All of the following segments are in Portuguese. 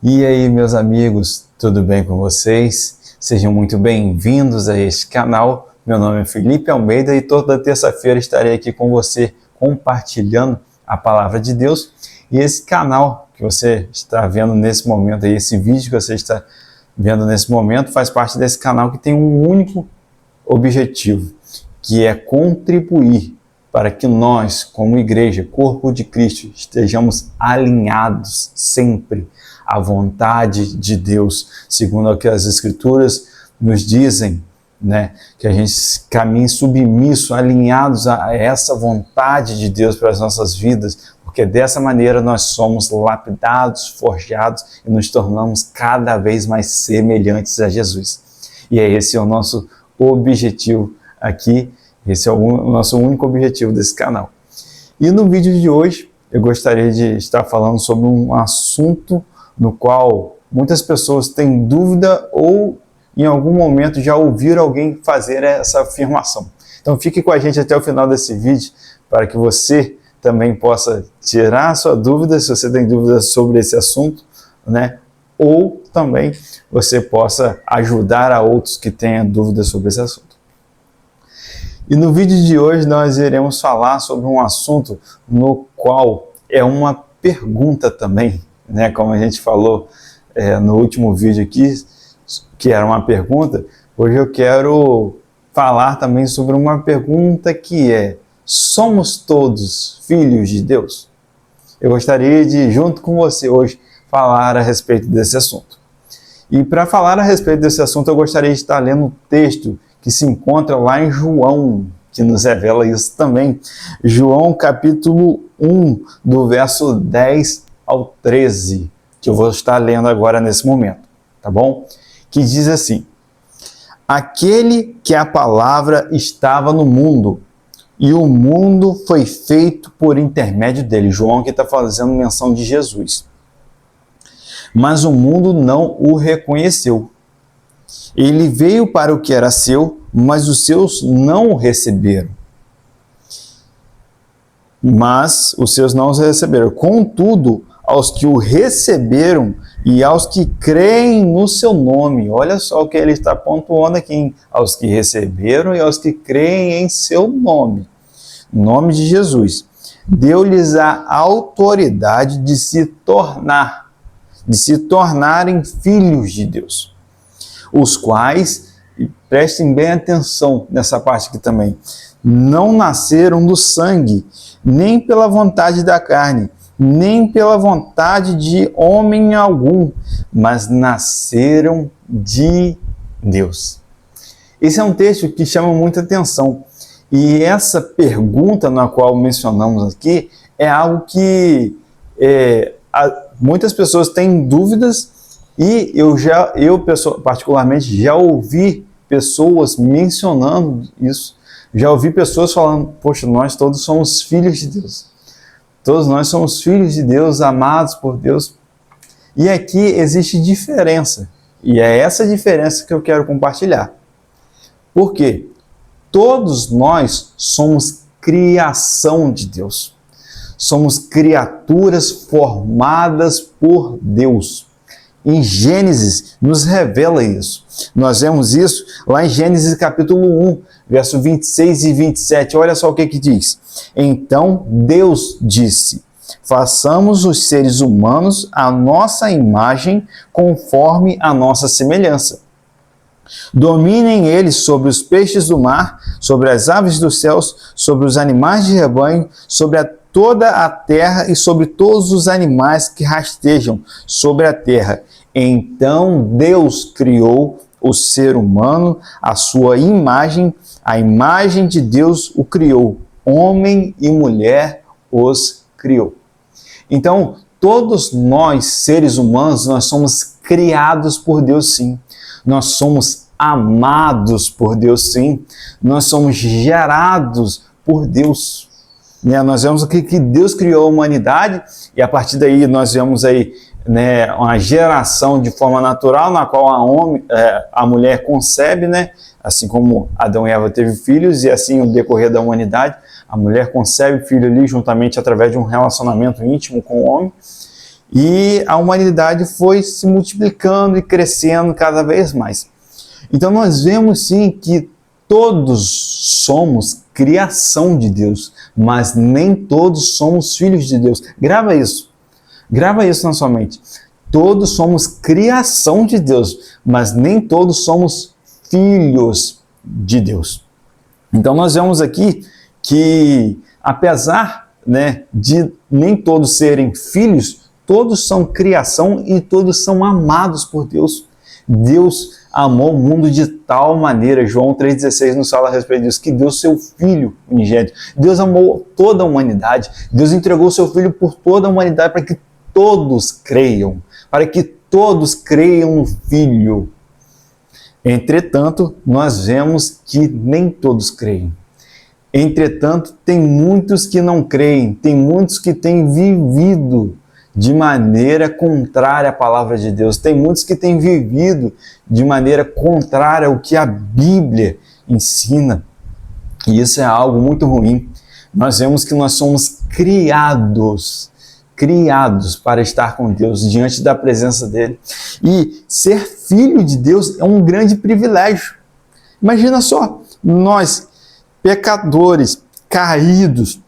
E aí, meus amigos, tudo bem com vocês? Sejam muito bem-vindos a este canal. Meu nome é Felipe Almeida e toda terça-feira estarei aqui com você compartilhando a palavra de Deus. E esse canal que você está vendo nesse momento, esse vídeo que você está vendo nesse momento, faz parte desse canal que tem um único objetivo, que é contribuir para que nós, como igreja, corpo de Cristo, estejamos alinhados sempre à vontade de Deus, segundo o que as Escrituras nos dizem, né? Que a gente caminhe submisso, alinhados a essa vontade de Deus para as nossas vidas, porque dessa maneira nós somos lapidados, forjados e nos tornamos cada vez mais semelhantes a Jesus. E esse é o nosso objetivo aqui, esse é o nosso único objetivo desse canal. E no vídeo de hoje eu gostaria de estar falando sobre um assunto no qual muitas pessoas têm dúvida ou em algum momento já ouviram alguém fazer essa afirmação. Então fique com a gente até o final desse vídeo para que você também possa tirar a sua dúvida, se você tem dúvidas sobre esse assunto, né? Ou também você possa ajudar a outros que tenham dúvidas sobre esse assunto. E no vídeo de hoje nós iremos falar sobre um assunto no qual é uma pergunta também, né? Como a gente falou no último vídeo aqui, que era uma pergunta, hoje eu quero falar também sobre uma pergunta que é: somos todos filhos de Deus? Eu gostaria de, junto com você hoje, falar a respeito desse assunto. E para falar a respeito desse assunto, eu gostaria de estar lendo um texto que se encontra lá em João, que nos revela isso também. João capítulo 1, do verso 10 ao 13, que eu vou estar lendo agora nesse momento, tá bom? Que diz assim: aquele que a palavra estava no mundo, e o mundo foi feito por intermédio dele. João aqui está fazendo menção de Jesus. Mas o mundo não o reconheceu. Ele veio para o que era seu, mas os seus não o receberam. Mas os seus não os receberam. Contudo, aos que o receberam e aos que creem no seu nome. Olha só o que ele está pontuando aqui, hein? Aos que receberam e aos que creem em seu nome. Nome de Jesus. Deu-lhes a autoridade de se tornarem filhos de Deus. Os quais, e prestem bem atenção nessa parte aqui também, não nasceram do sangue, nem pela vontade da carne, nem pela vontade de homem algum, mas nasceram de Deus. Esse é um texto que chama muita atenção. E essa pergunta na qual mencionamos aqui é algo que muitas pessoas têm dúvidas, e eu particularmente já ouvi pessoas mencionando isso, já ouvi pessoas falando: poxa, nós todos somos filhos de Deus. Todos nós somos filhos de Deus, amados por Deus. E aqui existe diferença. E é essa diferença que eu quero compartilhar. Por quê? Todos nós somos criação de Deus. Somos criaturas formadas por Deus. Em Gênesis nos revela isso. Nós vemos isso lá em Gênesis capítulo 1, verso 26 e 27. Olha só o que diz. Então Deus disse: façamos os seres humanos à nossa imagem, conforme a nossa semelhança. Dominem eles sobre os peixes do mar, sobre as aves dos céus, sobre os animais de rebanho, sobre toda a terra e sobre todos os animais que rastejam sobre a terra. Então Deus criou o ser humano à sua imagem, a imagem de Deus o criou, homem e mulher os criou. Então, todos nós, seres humanos, nós somos criados por Deus, sim. Nós somos amados por Deus, sim. Nós somos gerados por Deus. Nós vemos aqui que Deus criou a humanidade, e a partir daí nós vemos aí, uma geração de forma natural, na qual a mulher concebe, assim como Adão e Eva teve filhos, e assim o decorrer da humanidade, a mulher concebe filho ali juntamente através de um relacionamento íntimo com o homem. E a humanidade foi se multiplicando e crescendo cada vez mais. Então nós vemos sim que todos somos criação de Deus, mas nem todos somos filhos de Deus. Grava isso na sua mente. Todos somos criação de Deus, mas nem todos somos filhos de Deus. Então nós vemos aqui que, apesar, de nem todos serem filhos, todos são criação e todos são amados por Deus. Deus amou o mundo de tal maneira, João 3,16 nos fala a respeito disso, que deu seu Filho unigênito. Deus amou toda a humanidade, Deus entregou seu Filho por toda a humanidade para que todos creiam, no Filho. Entretanto, nós vemos que nem todos creem. Entretanto, tem muitos que não creem, tem muitos que têm vivido de maneira contrária à palavra de Deus. Tem muitos que têm vivido de maneira contrária ao que a Bíblia ensina. E isso é algo muito ruim. Nós vemos que nós somos criados para estar com Deus, diante da presença dele. E ser filho de Deus é um grande privilégio. Imagina só, nós, pecadores, caídos,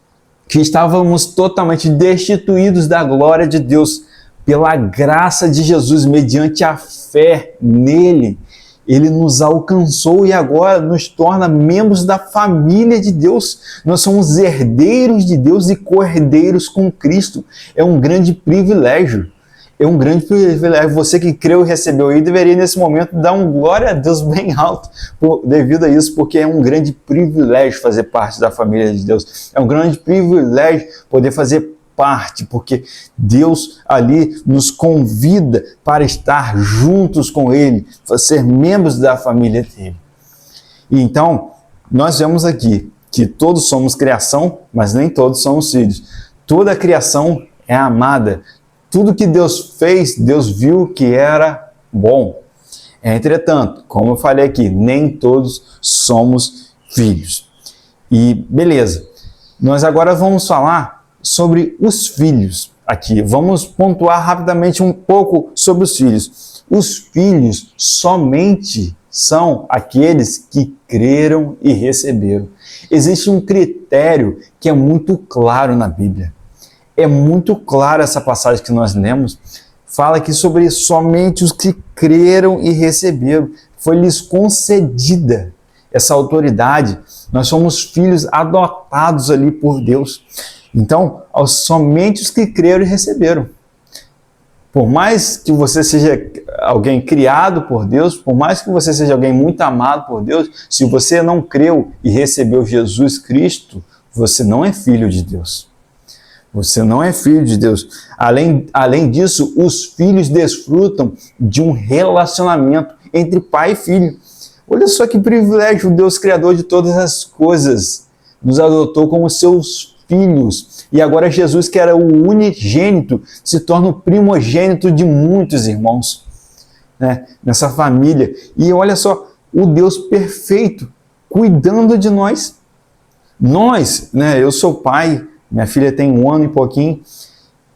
que estávamos totalmente destituídos da glória de Deus, pela graça de Jesus, mediante a fé nele, ele nos alcançou e agora nos torna membros da família de Deus. Nós somos herdeiros de Deus e co-herdeiros com Cristo. É um grande privilégio. Você que creu e recebeu aí deveria nesse momento dar um glória a Deus bem alto devido a isso, porque é um grande privilégio fazer parte da família de Deus. É um grande privilégio poder fazer parte, porque Deus ali nos convida para estar juntos com Ele, para ser membros da família dele. E então, nós vemos aqui que todos somos criação, mas nem todos somos filhos. Toda a criação é amada. Tudo que Deus fez, Deus viu que era bom. Entretanto, como eu falei aqui, nem todos somos filhos. E beleza, nós agora vamos falar sobre os filhos aqui. Vamos pontuar rapidamente um pouco sobre os filhos. Os filhos somente são aqueles que creram e receberam. Existe um critério que é muito claro na Bíblia. É muito clara essa passagem que nós lemos. Fala aqui sobre somente os que creram e receberam. Foi-lhes concedida essa autoridade. Nós somos filhos adotados ali por Deus. Então, somente os que creram e receberam. Por mais que você seja alguém criado por Deus, por mais que você seja alguém muito amado por Deus, se você não creu e recebeu Jesus Cristo, você não é filho de Deus. Você não é filho de Deus. Além disso, os filhos desfrutam de um relacionamento entre pai e filho. Olha só que privilégio, o Deus Criador de todas as coisas nos adotou como seus filhos. E agora Jesus, que era o unigênito, se torna o primogênito de muitos irmãos, nessa família. E olha só, o Deus perfeito cuidando de nós. Nós, eu sou pai, minha filha tem 1 ano e pouquinho.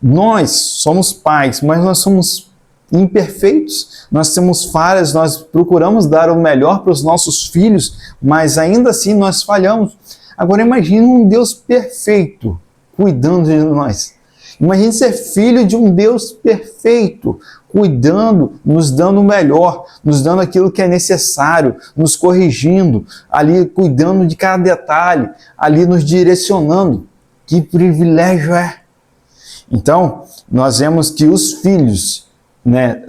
Nós somos pais, mas nós somos imperfeitos. Nós temos falhas, nós procuramos dar o melhor para os nossos filhos, mas ainda assim nós falhamos. Agora imagine um Deus perfeito cuidando de nós. Imagine ser filho de um Deus perfeito, cuidando, nos dando o melhor, nos dando aquilo que é necessário, nos corrigindo, ali cuidando de cada detalhe, ali nos direcionando. Que privilégio é! Então, nós vemos que os filhos,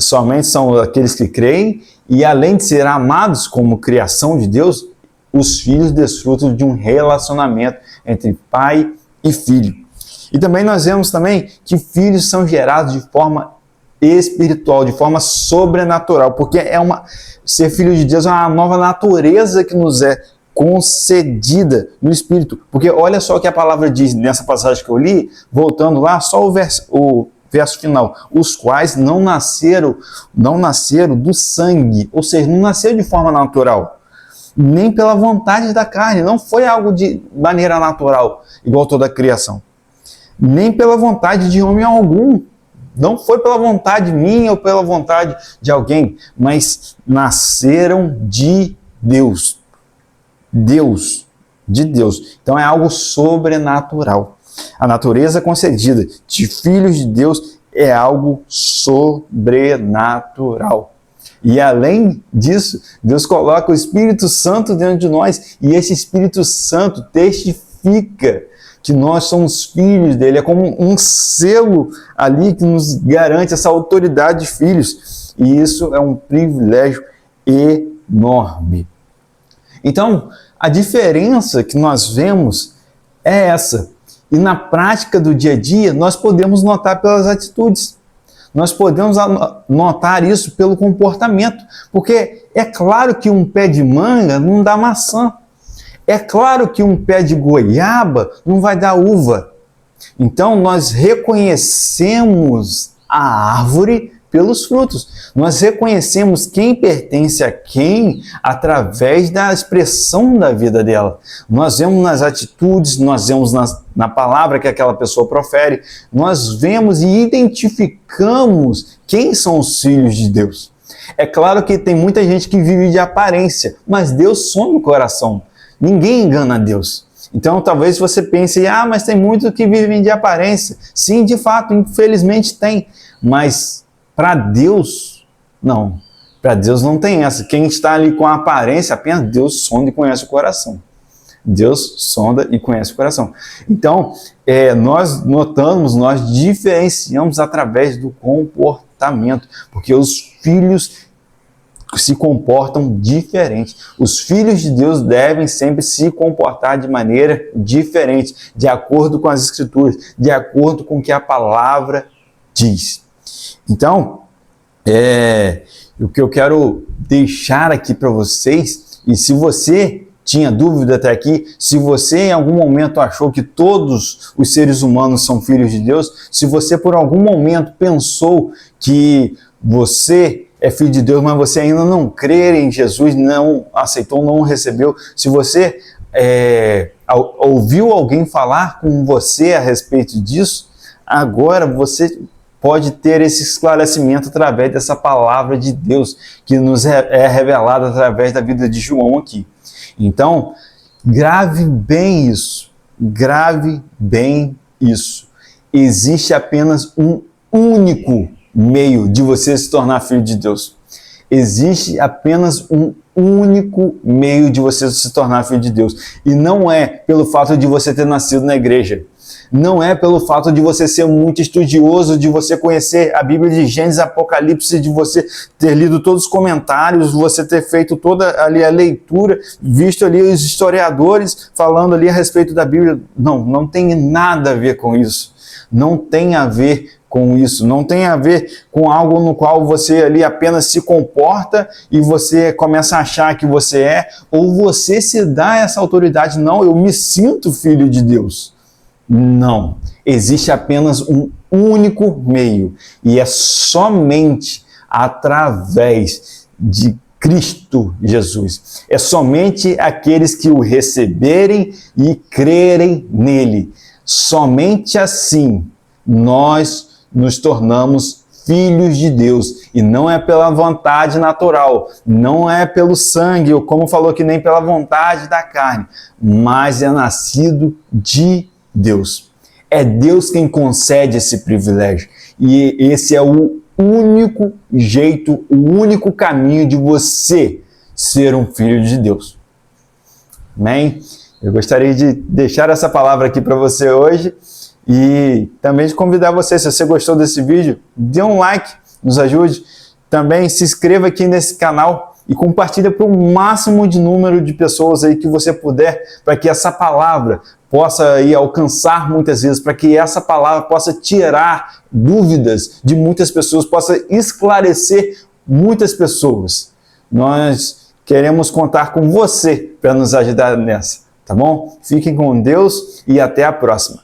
somente são aqueles que creem, e além de ser amados como criação de Deus, os filhos desfrutam de um relacionamento entre pai e filho. E também nós vemos que filhos são gerados de forma espiritual, de forma sobrenatural, porque ser filho de Deus é uma nova natureza que nos é concedida no Espírito. Porque olha só o que a palavra diz nessa passagem que eu li, voltando lá, só o verso final, os quais não nasceram do sangue, ou seja, não nasceram de forma natural, nem pela vontade da carne, não foi algo de maneira natural, igual toda a criação, nem pela vontade de homem algum, não foi pela vontade minha ou pela vontade de alguém, mas nasceram de Deus. De Deus. Então é algo sobrenatural. A natureza concedida de filhos de Deus é algo sobrenatural. E além disso, Deus coloca o Espírito Santo dentro de nós, e esse Espírito Santo testifica que nós somos filhos dele. É como um selo ali que nos garante essa autoridade de filhos. E isso é um privilégio enorme. Então, a diferença que nós vemos é essa. E na prática do dia a dia, nós podemos notar pelas atitudes. Nós podemos notar isso pelo comportamento. Porque é claro que um pé de manga não dá maçã. É claro que um pé de goiaba não vai dar uva. Então, nós reconhecemos a árvore pelos frutos. Nós reconhecemos quem pertence a quem através da expressão da vida dela. Nós vemos nas atitudes, nós vemos na palavra que aquela pessoa profere, nós vemos e identificamos quem são os filhos de Deus. É claro que tem muita gente que vive de aparência, mas Deus sonda o coração. Ninguém engana Deus. Então, talvez você pense, mas tem muitos que vivem de aparência. Sim, de fato, infelizmente tem. Mas para Deus, não. Para Deus não tem essa. Quem está ali com a aparência, apenas Deus sonda e conhece o coração. Deus sonda e conhece o coração. Então, nós notamos, nós diferenciamos através do comportamento. Porque os filhos se comportam diferente. Os filhos de Deus devem sempre se comportar de maneira diferente, de acordo com as Escrituras, de acordo com o que a palavra diz. Então, o que eu quero deixar aqui para vocês, e se você tinha dúvida até aqui, se você em algum momento achou que todos os seres humanos são filhos de Deus, se você por algum momento pensou que você é filho de Deus, mas você ainda não crê em Jesus, não aceitou, não recebeu, se você ouviu alguém falar com você a respeito disso, agora você pode ter esse esclarecimento através dessa palavra de Deus que nos é revelada através da vida de João aqui. Então, grave bem isso. Grave bem isso. Existe apenas um único meio de você se tornar filho de Deus. Existe apenas um único meio de você se tornar filho de Deus. E não é pelo fato de você ter nascido na igreja. Não é pelo fato de você ser muito estudioso, de você conhecer a Bíblia de Gênesis, Apocalipse, de você ter lido todos os comentários, você ter feito toda ali a leitura, visto ali os historiadores falando ali a respeito da Bíblia. Não tem nada a ver com isso. Não tem a ver com isso. Não tem a ver com algo no qual você ali apenas se comporta e você começa a achar que você é, ou você se dá essa autoridade. Não, eu me sinto filho de Deus. Não, existe apenas um único meio e é somente através de Cristo Jesus. É somente aqueles que o receberem e crerem nele. Somente assim nós nos tornamos filhos de Deus. E não é pela vontade natural, não é pelo sangue, ou como falou que nem pela vontade da carne, mas é nascido de Deus. É Deus quem concede esse privilégio. E esse é o único jeito, o único caminho de você ser um filho de Deus. Amém? Eu gostaria de deixar essa palavra aqui para você hoje e também de convidar você, se você gostou desse vídeo, dê um like, nos ajude. Também se inscreva aqui nesse canal e compartilha para o máximo de número de pessoas aí que você puder, para que essa palavra possa aí alcançar muitas vezes, para que essa palavra possa tirar dúvidas de muitas pessoas, possa esclarecer muitas pessoas. Nós queremos contar com você para nos ajudar nessa, tá bom? Fiquem com Deus e até a próxima.